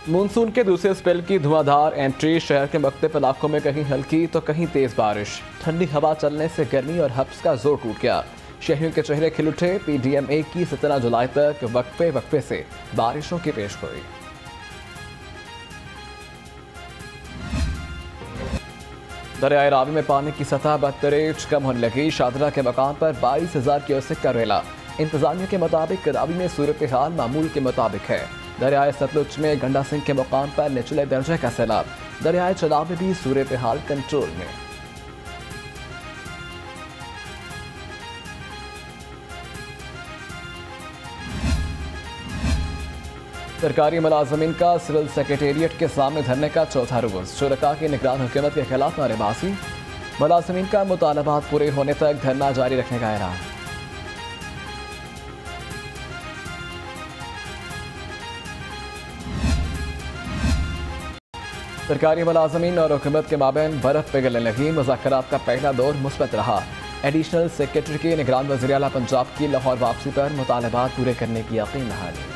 Monsoon के दूसरे spell की धुआंधार एंट्री। शहर के मुख्तलिफ इलाकों में कहीं हल्की तो कहीं तेज बारिश। ठंडी हवा चलने से गर्मी और हब्स का जोर टूट गया। शहरियों के चेहरे खिल उठे। PDMA की 17 जुलाई तक वक्फे से बारिशों की पेशगोई। दरियाए रावी में पानी की सतह बदतरेज कम होने लगी। शादरा के मकाम पर 22,000 क्यूसेक का रेला। इंतजामिया के मुताबिक रावी में सूरत हाल मामूल के मुताबिक है। दरियाए सतलुज में गंडा सिंह के मुकाम पर निचले दर्जे का सैलाब। दरियाए चनाब में भी सूरत हाल कंट्रोल में। सरकारी मुलाजमीन का सिविल सेक्रेटेरिएट के सामने धरने का चौथा रोज। शुरका की निगरान हुकूमत के खिलाफ नारेबाजी। मुलाजमीन का मुतालबात पूरे होने तक धरना जारी रखने का ऐलान। सरकारी मुलाजमीन और हुकूमत के माबैन बर्फ पिघलने लगी। मुज़ाकरात का पहला दौर मुस्बत रहा। एडिशनल सेक्रेटरी के निगरान वज़ीर आला पंजाब की लाहौर वापसी पर मुतालबात पूरे करने की यकीन दहानी।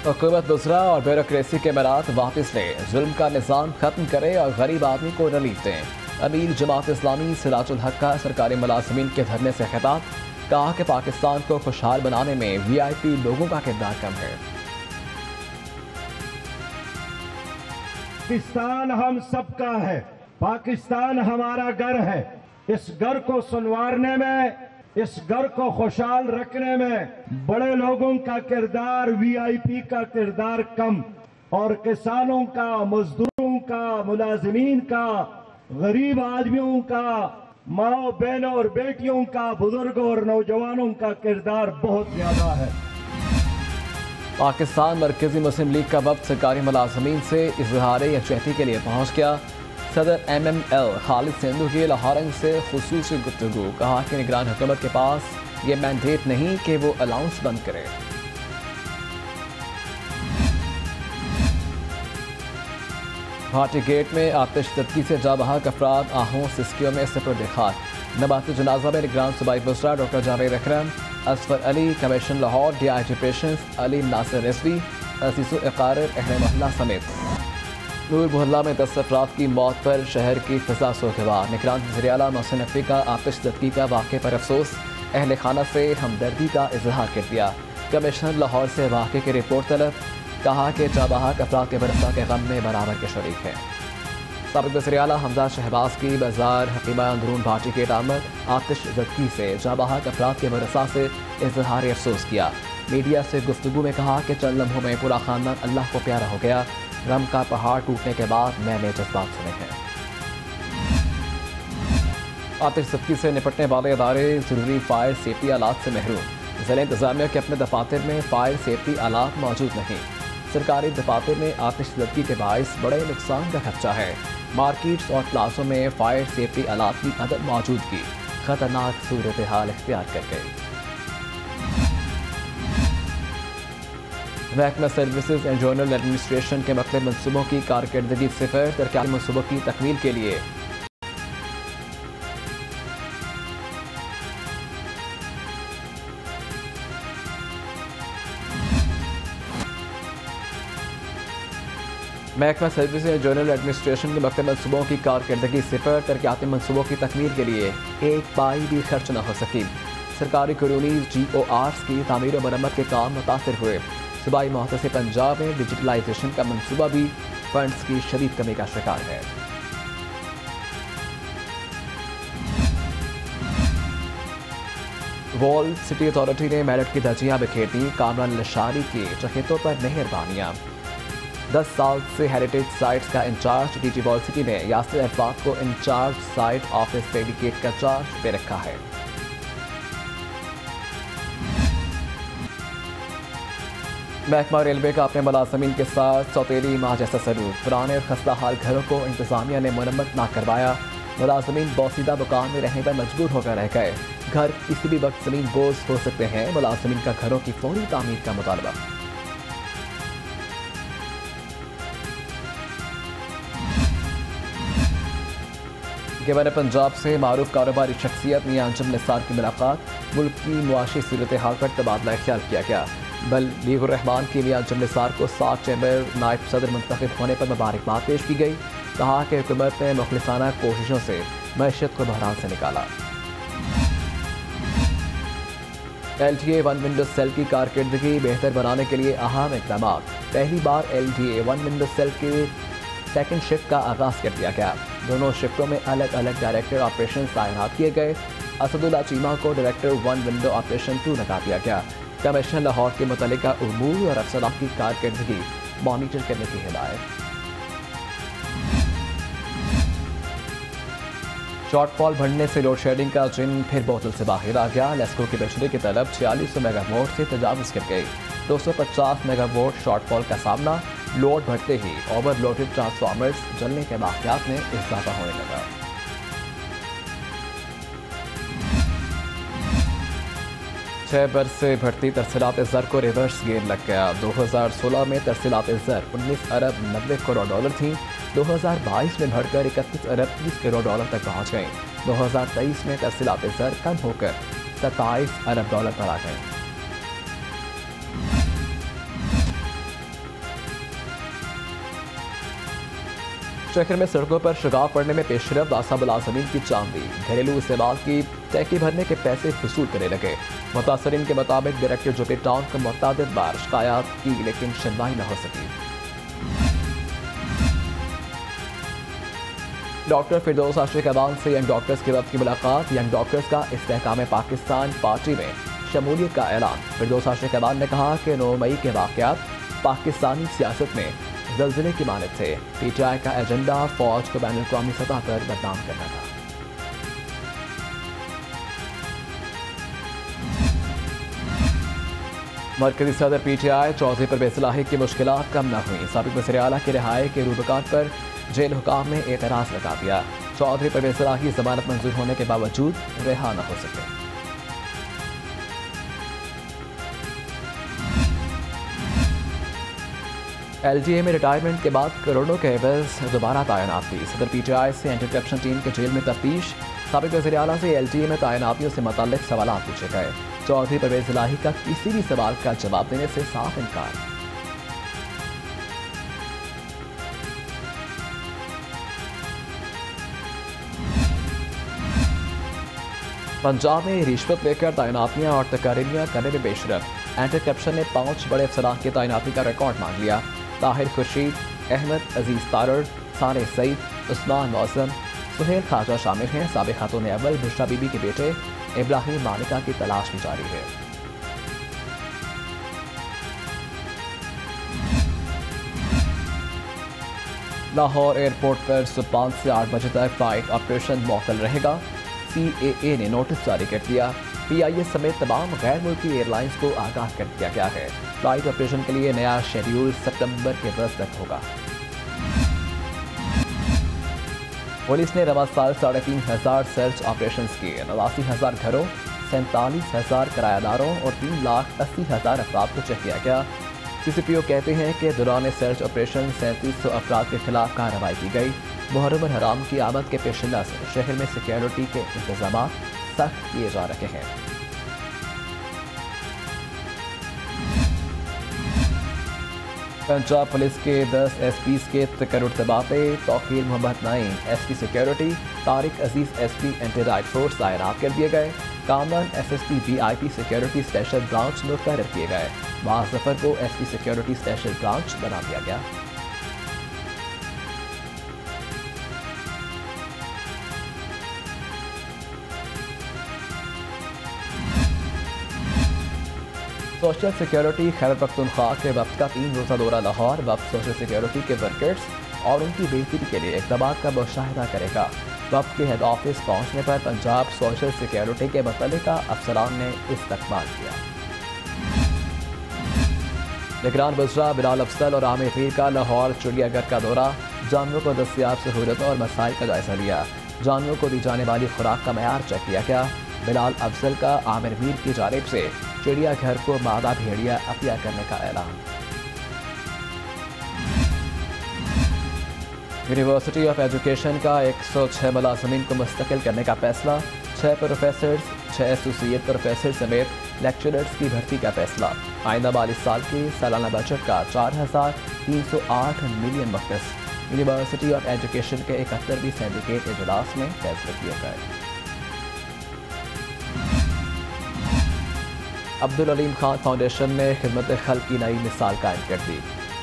हुकूमत बुज़रा और ब्यूरोक्रेसी के मरात वापस ले। जुल्म का निज़ाम खत्म करे और गरीब आदमी को रिलीफ दें। अमीर जमात इस्लामी सिराजुल हक का सरकारी मुलाजमीन के धरने से खिताब। कहा कि पाकिस्तान को खुशहाल बनाने में VIP लोगों का किरदार कम है। पाकिस्तान हम सबका है। पाकिस्तान हमारा घर है। इस घर को संवारने में, इस घर को खुशहाल रखने में बड़े लोगों का किरदार, VIP का किरदार कम, और किसानों का, मजदूरों का, मुलाजिमीन का, गरीब आदमियों का, माओ बहनों और बेटियों का, बुजुर्गों और नौजवानों का किरदार बहुत ज्यादा है। पाकिस्तान मरकजी मुस्लिम लीग का वफ्द सरकारी मुलाजमीन से इजहार यकजहती के लिए पहुंच गया। सदर MML खालिद सिंधु की लाहौर से खुसूसी गुफ्तगू। कहा कि निगरान हुकूमत के पास ये मैंडेट नहीं कि वो अलाउंस बंद करे। भाटी गेट में आतिशज़दगी से जाबहक अफराद आहों सिस्कियों में सिपुर्द खाक। नबाती जनाजा में निगरान सूबाई बुज़रा doctor Javed Akram, Asfar Ali, commission Lahore, DIG operations Ali Nasir Rizvi, असीसु इक़ारर अहले मोहल्ला समेत नूर मोहल्ला में 10 अफराद की मौत पर शहर की फिजा सोगवार। निगरान वज़ीर आला मोहसिन नकवी का आतिशज़दगी का वाक़े पर अफसोस। अहले खाना से हमदर्दी का इजहार कर दिया। कमिश्नर लाहौर से वाक़े की रिपोर्ट तलब। कहा कि जाबहक अफराद के बरसा के गम में बराबर के शरीक हैं। साबिक़ वज़ीर आला हमजा शहबाज की बाजार हकीमा अंदरून भाटी गेट आमद। आतिशज़दगी से जाबहक अफराद के बरसा से इजहार अफसोस किया। मीडिया से गुफ्तगू में कहा कि चंद लम्हों में पूरा खानदान अल्लाह को प्यारा हो गया। गम का पहाड़ टूटने के बाद मैंने जज्बात सुने हैं। आतिशज़दगी से निपटने वाले अदारे ज़रूरी फायर सेफ्टी आलात से महरूम। ज़िला इंतज़ामिया के अपने दफातर में फायर सेफ्टी आलात मौजूद नहीं। सरकारी दफातर में आतिशज़दगी के बायस बड़े नुकसान का खदशा है। मार्केट्स और प्लाजों में फायर सेफ्टी आलात की अदम मौजूदगी खतरनाक सूरत हाल इख्तियार कर गई। महकमा सर्विसेज एंड जनरल एडमिनिस्ट्रेशन के मुख्तलिफ मनसूबों की कारकर्दगी सिफर। तरक्याती मनसूबों की तकमील के लिए महकमा सर्विस एंड जनरल एडमिनिस्ट्रेशन के मुख्तलिफ मनसूबों की कारकर्दगी सिफर। तरक्याती मनसूबों की तकमील के लिए एक पाई भी खर्च न हो सकी। सरकारी कॉलोनीज GORs की तामीर और मरम्मत के काम मुतासर हुए। सूबाई मुहतसिब पंजाब में डिजिटलाइजेशन का मनसूबा भी फंड्स की शदीद कमी का शिकार है। वॉल सिटी अथॉरिटी ने मेरठ की धज्जियां बिखेर दी। कामरान लशारी की चहेतों पर मेहरबानियां। 10 साल से हेरिटेज साइट्स का इंचार्ज DG वॉल सिटी ने यासिर अरफात को इंचार्ज साइट ऑफिस डेडिकेट का चार्ज दे रखा है। महकमा रेलवे का अपने मुलाजमीन के साथ सौतेली माह जैसा सलूक। पुराने और खस्ता हाल घरों को इंतजामिया ने मरम्मत ना करवाया। मुलाजमीन बोसीदा मकान में रहने पर मजबूर होकर रह गए। घर किसी भी वक्त जमीन बोझ हो सकते हैं। मुलाजमीन का घरों की फौरी तामीर का मुतालबा। गवर्नर पंजाब से मारूफ कारोबारी शख्सियत मियां अंजुम निसार की मुलाकात। मुल्क की मुआशी सूरत हाल पर तबादला ख्याल किया गया। बलीगुर रहमान की मियां अजम निसार को 7 चैम्बर नायब सदर मुंतखब होने पर मुबारकबाद पेश की गई। कहा कि हुकूमत ने मुखलिसाना कोशिशों से मैशत को बहरान से निकाला। LTA 1 विंडो सेल की कारकर्दगी बेहतर बनाने के लिए अहम इक़दाम। पहली बार LTA 1 विंडो सेल के सेकंड शिफ्ट का आगाज़ कर दिया गया। दोनों शिफ्टों में अलग अलग डायरेक्टर ऑपरेशन तैनात किए गए। असदुल्ला चीमा को डायरेक्टर 1 विंडो ऑपरेशन 2 लगा दिया गया। कमिश्नर लाहौर के मुतल्लिका उमूर और अफसरान की कारकर्दगी मॉनिटर करने की हिदायत। शॉर्टफॉल बढ़ने से लोड शेडिंग का जिन फिर बोतल से बाहर आ गया। लेस्को की बिजली की तलब 4600 मेगावाट से तजावुज़ कर गई। 250 मेगावाट शॉर्टफॉल का सामना। लोड बढ़ते ही ओवरलोडेड ट्रांसफार्मर्स जलने के वाक़यात में इजाफा होने लगा। छह बरस से बढ़ती तरसीलात ज़र को रिवर्स गेयर लग गया। 2016 में तरसीलात ज़र 19 अरब 90 करोड़ डॉलर थी। 2022 में बढ़कर 31 अरब 30 करोड़ डॉलर तक पहुंच गई। 2023 में तरसीलात ज़र कम होकर 27 अरब डॉलर पर आ गई। शहर में सड़कों पर शगाफ पड़ने में पेशरफ। आसा मुलाजमीन की चांदी। घरेलू इस्तेमाल की टैक्सी भरने के पैसे वसूल करने लगे। मुतासरीन के मुताबिक डायरेक्टर जुबे टाउन को मुतअद्दिद बार शिकायत की लेकिन सुनवाई न हो सकी। डॉक्टर फिरदौस आशिक अवान से यंग डॉक्टर्स के वक्त की मुलाकात। यंग डॉक्टर्स का इस्तेहकाम पाकिस्तान पार्टी में शमूलियत का ऐलान। फिरदौस आशिक अवान ने कहा कि 9 मई के वाक़यात पाकिस्तानी सियासत में ज़लज़ले की मानद थे। PTI का एजेंडा फौज को बैनुल अक़वामी सतह पर बदनाम करना था। मरकजी सदर PTI चौधरी परवेज़ इलाही की मुश्किलात कम न हुई। साबिक़ वज़ीर आला की रिहाई के रूबकार पर जेल हुकाम ने एतराज़ लगा दिया। चौधरी परवेज़ इलाही जमानत मंजूर होने के बावजूद रिहा न हो सके। LTA में रिटायरमेंट के बाद करोड़ों के एवज दोबारा तैनाती। सदर PTI से एंटी करप्शन टीम के जेल में तफ्तीश। साबिक़ वज़ीर आला से LTA में तैनातियों से मुतल्लिक़ सवाल पूछे गए। चौधरी परवेज़ इलाही का किसी भी सवाल का जवाब देने से साफ इनकार। पंजाब में रिश्वत लेकर तैनातियां और तकारीबियां करने में बेशरफ। एंटी करप्शन ने 5 बड़े अफसरान की तैनाती का रिकॉर्ड मांग लिया। ताहिर खुर्शीद, अहमद अजीज तारड़, सारे सईद, उस्मान मौसम, सुहेल खाजा शामिल हैं। साबिक़ खातून अव्वल बुशरा बीबी के बेटे इब्राहिम मालिका की तलाश भी जारी है। लाहौर एयरपोर्ट पर सुबह 5 से 8 बजे तक फ्लाइट ऑपरेशन मुअत्तल रहेगा। CAA ने नोटिस जारी कर दिया। PIA समेत तमाम गैर मुल्की एयरलाइंस को आगाह कर दिया गया है। फ्लाइट ऑपरेशन के लिए नया शेड्यूल सितंबर के 10 तक होगा। पुलिस ने रवा साल 3,500 सर्च ऑपरेशन किए। 89,000 घरों, 47,000 किरायादारों और 3,80,000 अफराद को चेक किया गया। CCPO कहते हैं कि दौरान सर्च ऑपरेशन 3700 अफराद के खिलाफ कार्रवाई की गई। मुहर्रम हराम की आमद के पेश नज़र शहर में सिक्योरिटी के इंतजाम सख्त किए जा रहे हैं। पंजाब पुलिस के 10 SPs के तकर्रुर तबादले। तौकीर मोहम्मद नईम SP सिक्योरिटी, तारिक अजीज SP एंटी राइट फोर्स तैनात कर दिए गए। Kamran SSP VIP security special branch मुकर्रर किए गए। वाज जफर को SP सिक्योरिटी स्पेशल ब्रांच बना दिया गया। सोशल सिक्योरिटी खैबर पख्तूनख्वा के वक्त का 3 रोज़ा दौरा लाहौर। वक्त सोशल सिक्योरिटी के वर्कर्स और उनकी बेहतरी के लिए इक़दामात का मुशाहिदा करेगा। वक्त के हेड ऑफिस पहुंचने पर पंजाब सोशल सिक्योरिटी के मुतल्लिका अफसरान ने इस्तकबाल किया। निगरान वज़रा बिलाल अफजल और आमिर मीर का लाहौर चिड़ियाघर का दौरा। जानवरों को दस्तियाब सहूलतों और मसाइल का जायजा लिया। जानवरों को दी जाने वाली खुराक का मयार चेक किया गया। बिलाल अफजल का आमिर मीर की जानिब से चिड़ियाघर को मादा भेड़िया अपिया करने का ऐलान। यूनिवर्सिटी ऑफ एजुकेशन का 106 मुलाजमीन को मुस्तकिल करने का फैसला। 6 प्रोफेसर्स, 6 एसोसिएट प्रोफेसर समेत लेक्चरर्स की भर्ती का फैसला। आइंदा माली साल के सालाना बजट का 4,308 मिलियन मख्तस। यूनिवर्सिटी ऑफ एजुकेशन के 71वीं सिंडिकेट इजलास में फैसले किए गए। अब्दुल अलीम खान फाउंडेशन ने खिदमत खल्क की नई मिसाल कायम कर दी।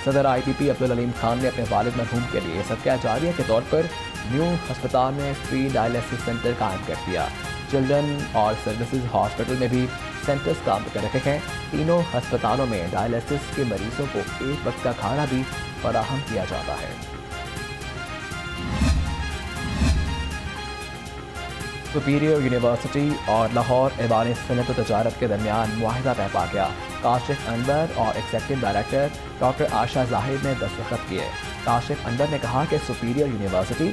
सदर IPP अब्दुल अलीम खान ने अपने वालिद मरहूम के लिए सदका जारिया के तौर पर न्यू अस्पताल में फ्री डायलिसिस सेंटर कायम कर दिया। चिल्ड्रन और सर्विसेज हॉस्पिटल में भी सेंटर्स काम कर रहे हैं। तीनों अस्पतालों में डायलिसिस के मरीजों को एक वक्त का खाना भी फराहम किया जाता है। सुपीरियर यूनिवर्सिटी और लाहौर ऐवान सनत व तजारत के दरमियान मुआहिदा तय पा गया। काशिफ अनवर और executive director doctor Asha Zahid ने दस्तखत किए। काशिफ अनवर ने कहा कि सुपीरियर यूनिवर्सिटी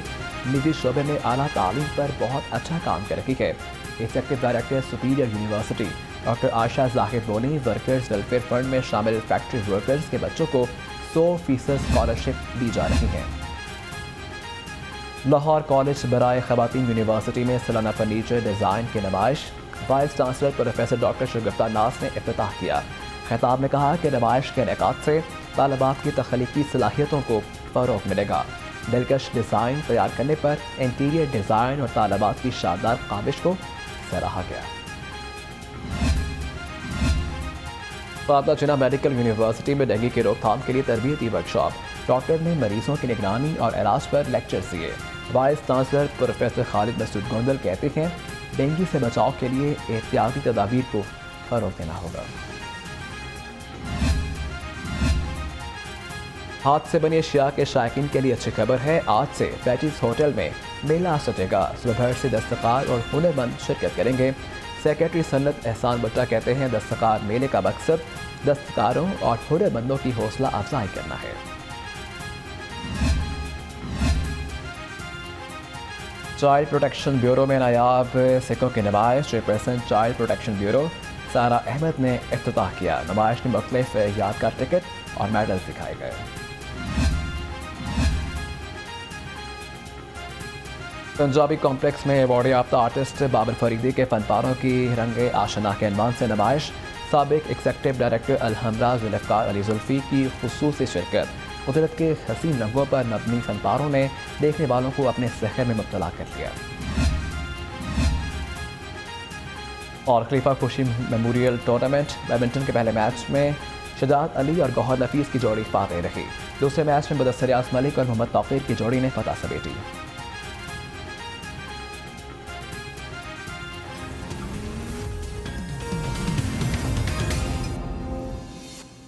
निजी शोबे में आला तालीम पर बहुत अच्छा काम कर रही है। Executive director Superior University doctor Asha Zahid बोली, वर्कर्स वेलफेयर फंड में शामिल फैक्ट्री वर्कर्स के बच्चों को 100% स्कॉलरशिप दी जा रही है। लाहौर कॉलेज बराए ख़वातीन यूनिवर्सिटी में सालाना फर्नीचर डिज़ाइन की नुमाइश वाइस चांसलर प्रोफेसर डॉक्टर शगुफ्ता नाज ने इफ्तिताह किया। खिताब में कहा कि नुमाइश के इनेकाद से तालिबात की तख्लीकी सलाहियतों को फ़रोग़ मिलेगा। दिलकश डिज़ाइन तैयार करने पर इंटीरियर डिज़ाइन और तालिबात की शानदार काबिश को सराहा गया। फातमा जिन्ना मेडिकल यूनिवर्सिटी में डेंगू की रोकथाम के लिए तरबियती वर्कशॉप। डॉक्टर ने मरीजों की निगरानी और इलाज पर लेक्चर दिए। Vice chancellor professor Khalid Masood Gondal कहते हैं, डेंगू से बचाव के लिए एहतियाती तदाबीर को फरोग़ देना होगा। हाथ से बनी अशिया के शायकीन के लिए अच्छी खबर है। आज से फैटीज होटल में मेला सजेगा। सुबह भर से दस्तकार और हुनरमंद शिरकत करेंगे। सेक्रेटरी सन्नत एहसान बट्टा कहते हैं, दस्तकार मेले का मकसद दस्तकारों और हुनरमंदों की हौसला अफजाई करना है। चाइल्ड प्रोटेक्शन ब्यूरो में नायाब सिखों की नुमाइश। चेयरपर्सन चाइल्ड प्रोटेक्शन ब्यूरो सारा अहमद ने इफ्तिताह किया। नुमाइश में मुख्तलिफ यादगार टिकट और मेडल दिखाए गए। पंजाबी कॉम्प्लेक्स में अवार्ड याफ्ता आर्टिस्ट बाबर फरीदी के फनपारों की रंगे आशना के अनवान से नुमाइश। साबिक एग्जीक्यूटिव डायरेक्टर अलहमरा जुल्फ़कार अली जुल्फ़ी की खुसूसी शिरकत। कुदरत के हसीन रंगों पर मबनी फनपारों ने देखने वालों को अपने सहर में मुब्तला कर लिया। और खलीफा खुशी मेमोरियल टूर्नामेंट बैडमिंटन के पहले मैच में शजात अली और गौहर नफीस की जोड़ी फातेह रही। दूसरे मैच में मुदस्सिर यास मलिक और मोहम्मद तौकीर की जोड़ी ने फतह समेटी।